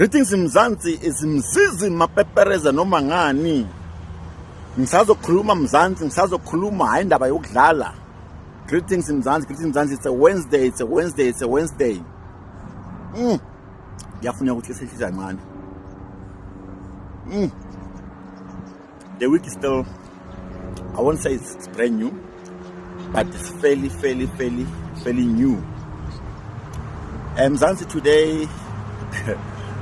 Greetings Mzansi, is Mzizi mapepereza noma ngani. Ngisazokhuluma Mzansi, ngisazokhuluma hayi indaba yokudlala. Greetings Mzansi, it's a Wednesday. Ngiyafuna ukuthi sehlisa kancane. The week is still, I won't say it's brand new, but it's fairly new. Mzansi today,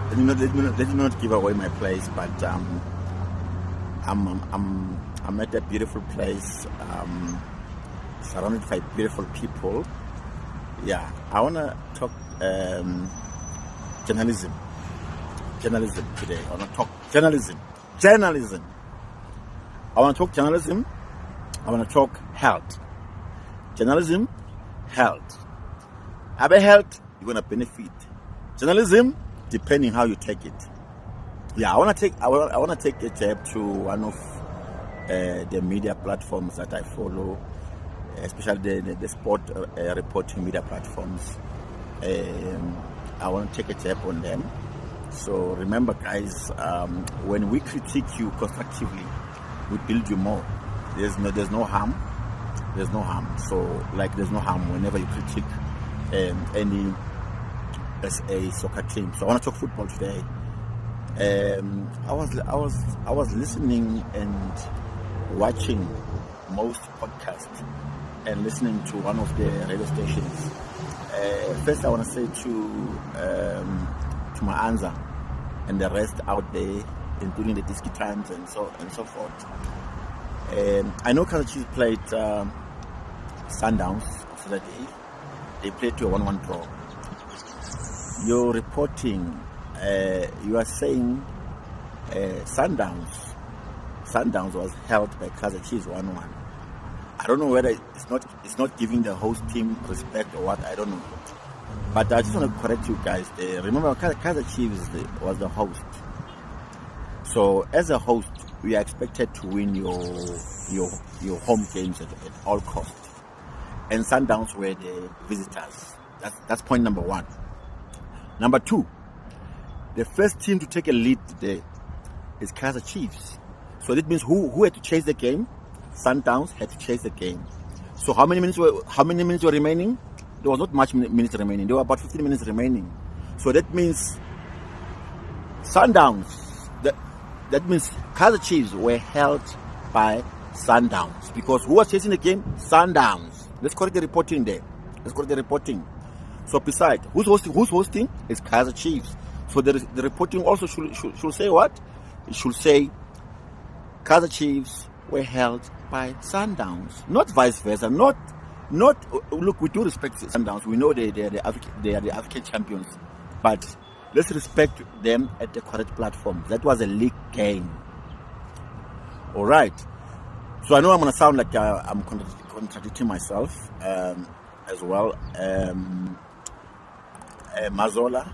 let me not give away my place, but I'm at a beautiful place, surrounded by beautiful people. Yeah, I wanna talk journalism today. I wanna talk journalism. I wanna talk journalism. I wanna talk health. Journalism, health. Have a health, you're gonna benefit. Journalism, depending how you take it. Yeah, I wanna take a jab to one of the media platforms that I follow, especially the sport reporting media platforms. I want to take a jab on them. So remember, guys, when we critique you constructively, we build you more. There's no harm. So there's no harm whenever you critique any SA soccer team. So I want to talk football today. I was listening and watching most podcasts and listening to one of the radio stations. First, I want to say to my Anza and the rest out there, including the Disky Times and so forth. I know Kaizer Chiefs played Sundowns Saturday. They played to a 1-1 draw. You're reporting, you are saying Sundowns was held by Kaizer Chiefs 1-1. I don't know whether it's not giving the host team respect or what, I don't know. But I just want to correct you guys. Remember, Kaizer Chiefs was the host. So as a host, we are expected to win your home games at all costs. And Sundowns were the visitors. That's point number one. Number two, the first team to take a lead today is Kaizer Chiefs. So that means who had to chase the game? Sundowns had to chase the game. So how many minutes were remaining? There was not much minutes remaining. There were about 15 minutes remaining. So that means Sundowns. That means Kaizer Chiefs were held by Sundowns, because who was chasing the game? Sundowns. Let's correct the reporting there. So besides, who's hosting? It's Kaizer Chiefs. So the reporting also should say what? It should say Kaizer Chiefs were held by Sundowns, not vice versa. Not. Look, we do respect Sundowns. We know they are the African champions, but let's respect them at the correct platform. That was a league game. All right. So I know I'm gonna sound like I'm contradicting myself as well. Mazola,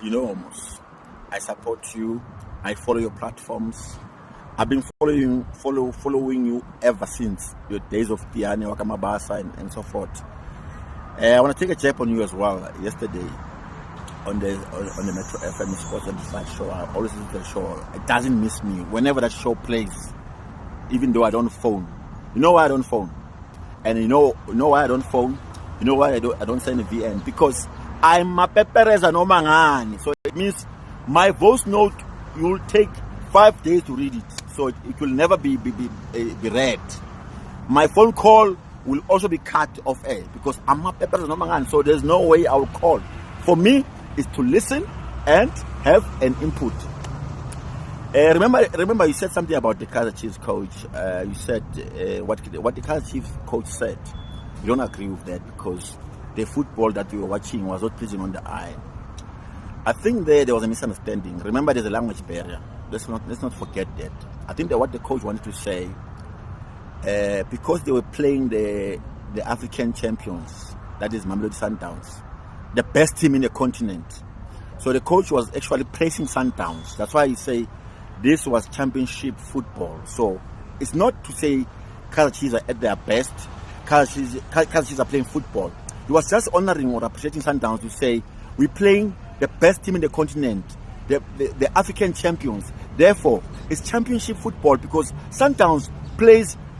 you know, almost. I support you. I follow your platforms. I've been following you ever since your days of Tiani, Wakamabasa, and so forth. I want to take a jab on you as well. Yesterday, on the Metro FM Sports and Side show, I always listen to the show. It doesn't miss me whenever that show plays, even though I don't phone. You know why I don't phone? And you know why I don't phone? You know why I don't send a VN? Because I'm a pepereza no mangani. So it means my voice note, you'll take 5 days to read it. So it will never be read. My phone call will also be cut off air because I'm a pepereza no mangani. So there's no way I will call. For me, is to listen and have an input. Remember, you said something about the Kaizer Chiefs coach. You said what the Kaizer Chiefs coach said. You don't agree with that because the football that we were watching was not pleasing on the eye. I think there was a misunderstanding. Remember, there's a language barrier. Let's not forget that. I think that what the coach wanted to say, because they were playing the African champions, that is Mamelodi Sundowns, the best team in the continent. So the coach was actually praising Sundowns. That's why he say this was championship football. So it's not to say Kaizer Chiefs are at their best. Kaizer Chiefs are playing football. He was just honoring or appreciating Sundowns to say we're playing the best team in the continent. the African champions. Therefore, it's championship football because Sundowns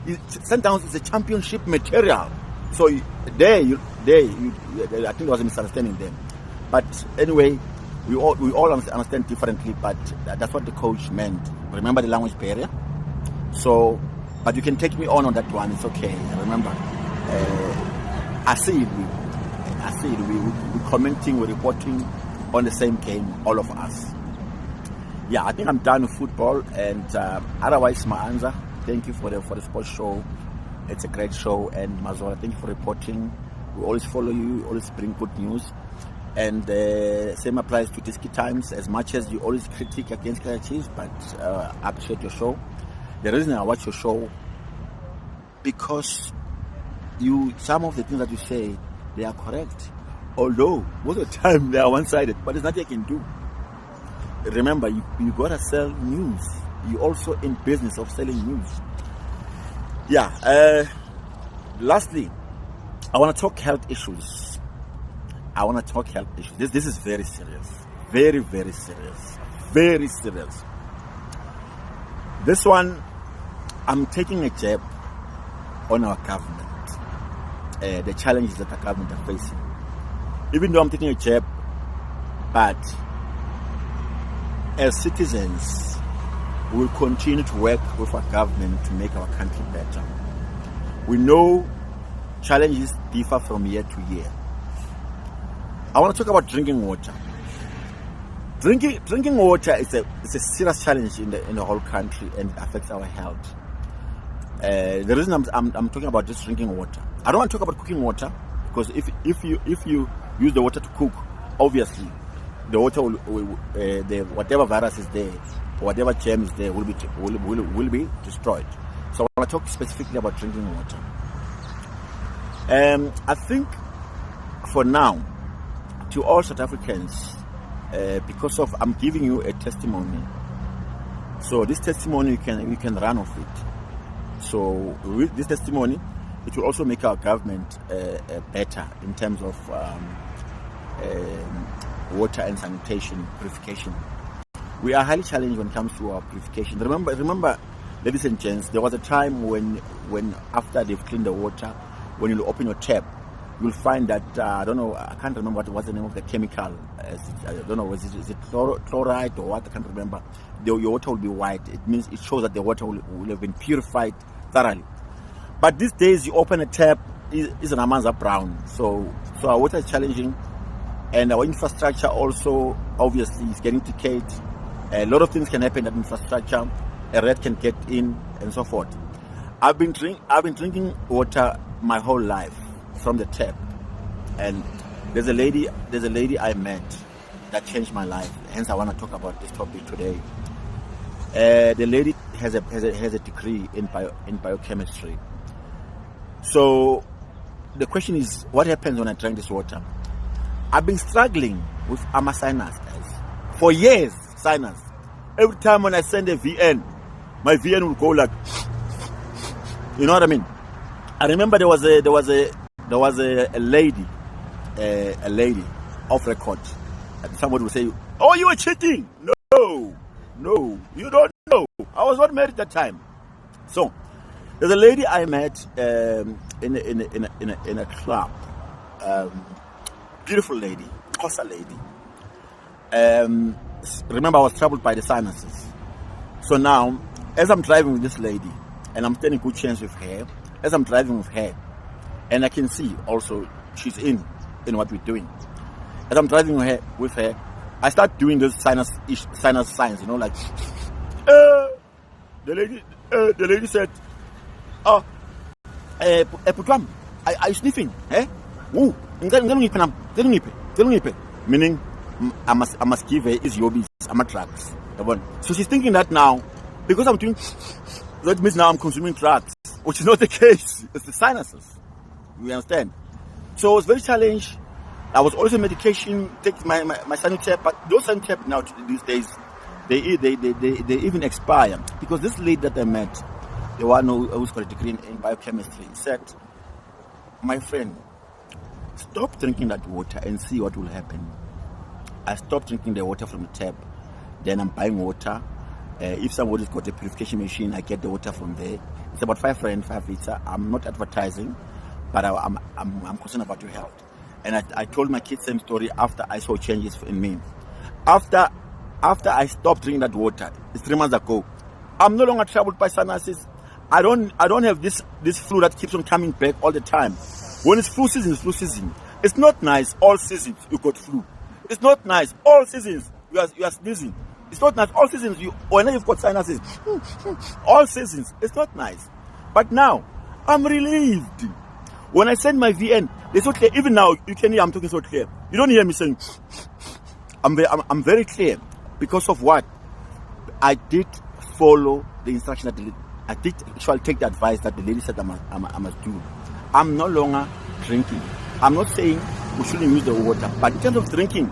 is a championship material. So I think there was a misunderstanding there. But anyway, we all understand differently. But that's what the coach meant. Remember the language barrier. So, but you can take me on that one. It's okay. Remember, I see it. We're commenting, we're reporting on the same game, all of us. Yeah, I think I'm done with football, and otherwise, my answer. Thank you for the sports show. It's a great show, and Mazola, thank you for reporting. We always follow you, we always bring good news, and same applies to Disky Times. As much as you always critique against Kaizer Chiefs, but I appreciate your show. The reason I watch your show because some of the things that you say, they are correct. Although most of the time they are one-sided, but there's nothing I can do. Remember, you gotta sell news. You also in business of selling news. Yeah. Lastly, I want to talk health issues. This is very serious. Very, very serious. Very serious. This one, I'm taking a jab on our government. The challenges that our government are facing. Even though I'm taking a jab, but as citizens, we will continue to work with our government to make our country better. We know challenges differ from year to year. I want to talk about drinking water. Drinking water is a serious challenge in the whole country, and it affects our health. The reason I'm talking about just drinking water, I don't want to talk about cooking water, because if you use the water to cook, obviously the water whatever virus is there, whatever germ is there will be destroyed. So I want to talk specifically about drinking water. I think for now, to all South Africans, because of I'm giving you a testimony. So this testimony you can run off it. So with this testimony, it will also make our government better in terms of water and sanitation purification. We are highly challenged when it comes to our purification. Remember, ladies and gents, there was a time when after they've cleaned the water, when you open your tap, you'll find that I don't know, I can't remember what was the name of the chemical. I don't know, is it chloride or what? I can't remember. Your water will be white. It means it shows that the water will have been purified thoroughly. But these days, you open a tap, is an amanza brown. So our water is challenging, and our infrastructure also obviously is getting decayed. A lot of things can happen in that infrastructure. A rat can get in, and so forth. I've been drinking water my whole life from the tap, and there's a lady I met that changed my life. Hence, I want to talk about this topic today. The lady has a degree in biochemistry. So the question is, what happens when I drink this water? I've been struggling with sinus, guys, for years. Sinus. Every time when I send a VN, my VN will go like, you know what I mean? I remember there was a lady off record, and somebody would say, "Oh, you were cheating." No, you don't know. I was not married at that time. So there's a lady I met in a club. Beautiful lady, Xhosa lady. Remember, I was troubled by the sinuses. So now, as I'm driving with this lady, and I'm standing good chance with her, as I'm driving with her, and I can see also she's in what we're doing. As I'm driving with her, I start doing this sinus signs, you know, like the lady said, "Oh, Putwam, are you sniffing? Eh? Ooh, meaning I must give her is yobis, I'm a drugs. So she's thinking that now, because I'm doing, that means now I'm consuming drugs, which is not the case. It's the sinuses. You understand? So I was very challenged. I was also medication, take my sinus tap, but those sinus tap now these days, they even expire. Because this lady that I met, the one who's got a degree in biochemistry, said, "My friend, stop drinking that water and see what will happen." I stopped drinking the water from the tap, Then I'm buying water. If somebody's got a purification machine, I get the water from there. It's about 5 rand, 5 liter. I'm not advertising, but I'm concerned about your health. And I told my kids the same story after I saw changes in me. After I stopped drinking that water, it's 3 months ago, I'm no longer troubled by sinuses. I don't have this flu that keeps on coming back all the time. When it's flu season, it's flu season. It's not nice all seasons you got flu. It's not nice all seasons you are sneezing. It's not nice all seasons whenever you've got sinuses. All seasons, it's not nice. But now, I'm relieved. When I send my VN, it's so clear. Even now, you can hear I'm talking so clear. You don't hear me saying, I'm very clear. Because of what? I did follow the instruction that I did actually take the advice that the lady said I must do. I'm no longer drinking. I'm not saying we shouldn't use the water, but in terms of drinking,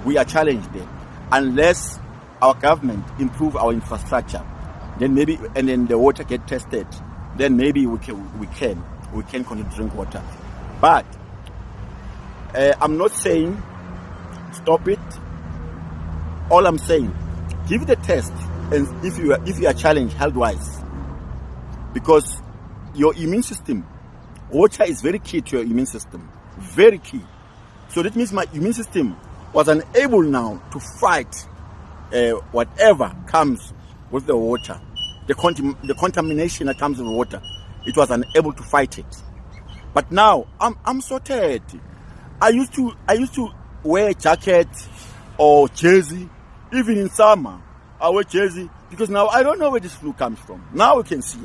we are challenged there. Unless our government improve our infrastructure, then maybe, and then the water get tested, then maybe we can continue to drink water. But I'm not saying stop it. All I'm saying, give it a test, and if you are challenged health-wise, because your immune system, water is very key to your immune system, very key. So that means my immune system was unable now to fight whatever comes with the water, the contamination that comes with water. It was unable to fight it. But now I'm sorted. I used to wear a jacket or jersey. Even in summer, I wear jersey because now I don't know where this flu comes from. Now you can see.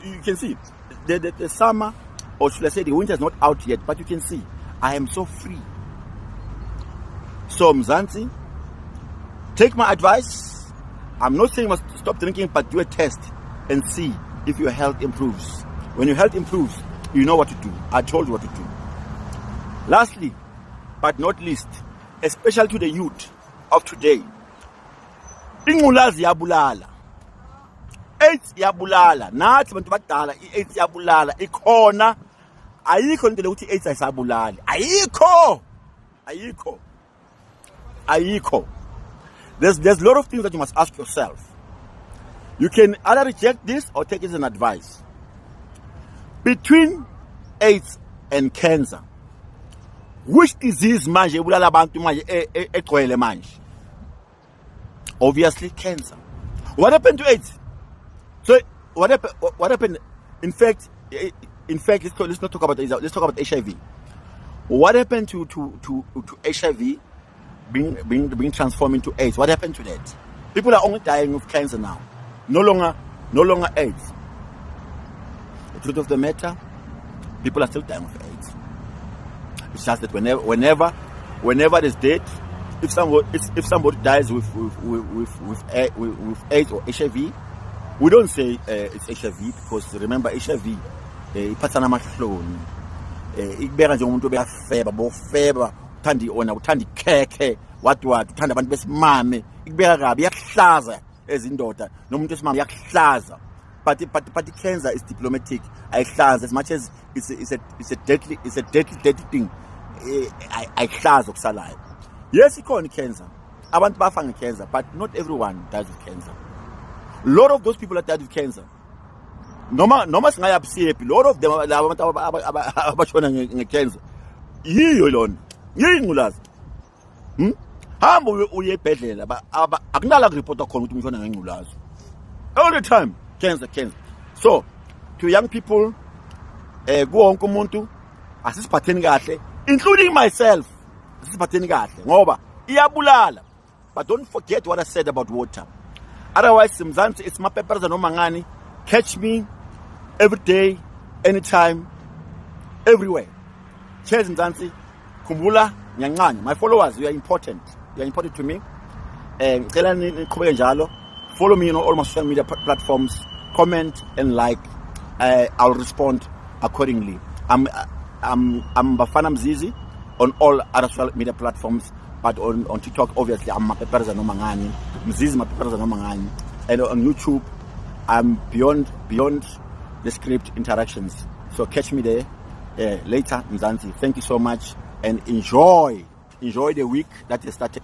You can see the summer, or should I say the winter is not out yet, but you can see I am so free. So Mzansi, take my advice. I'm not saying you must stop drinking, but do a test and see if your health improves. When your health improves, you know what to do. I told you what to do. Lastly, but not least, especially to the youth of today, ingculazi yabulala. AIDS yabulala. Nathi bantu badala i-AIDS yabulala. Ikhona. Ayikho into ukuthi i-AIDS ayisabulali. Ayikho. There's a lot of things that you must ask yourself. You can either reject this or take it as an advice. Between AIDS and cancer, which disease manje ebulala abantu manje egcwele manje? Obviously cancer. What happened to AIDS? So what happened? In fact, let's not talk about AIDS. Let's talk about HIV. What happened to HIV being transformed into AIDS? What happened to that? People are only dying of cancer now. No longer AIDS. The truth of the matter, people are still dying of AIDS. It's just that whenever there's death, if somebody dies with AIDS or HIV, we don't say it's HIV, because remember HIV iphathana amahloni, ikubeka nje umuntu obeyafeba bofeba uthanda ona uthanda ikhekhe what uthanda abantu besimame, ikubeka kabi, iyakuhlaza ezindoda nomuntu esimame iyakuhlaza. But cancer is diplomatic. Ayihlaza as much as it's a deadly thing. Ayihlaza okusalayo. Yes, ikhona cancer. Abantu bafa nge-cancer, but not everyone dies of cancer. A lot of those people that died with cancer, noma singaya busephi, a lot of them abantu abashona nge-cancer, yiyo lona, yingculazi. Hamba uye ebhedlela, akunala kuripota khona ukuthi umshona ngengculazi. All the time, cancer. So, to young people, kuwonke umuntu asisiphatheni kahle, including myself. Asisiphatheni kahle ngoba iyabulala. But don't forget what I said about water. Otherwise, Mzansi, it's my peppers and omangani. Catch me every day, anytime, everywhere. Cheers, Mzansi. Kumbula Nyangani. My followers, you are important. You are important to me. Follow me on all my social media platforms. Comment and like. I'll respond accordingly. I'm Bafana Mzizi on all other social media platforms, but on TikTok, obviously, I'm Mapeperza no Mangani. Mzizi Mapeperza no Mangani. And on YouTube, I'm beyond the script interactions. So catch me there later, Mzansi. Thank you so much, and enjoy the week that has started.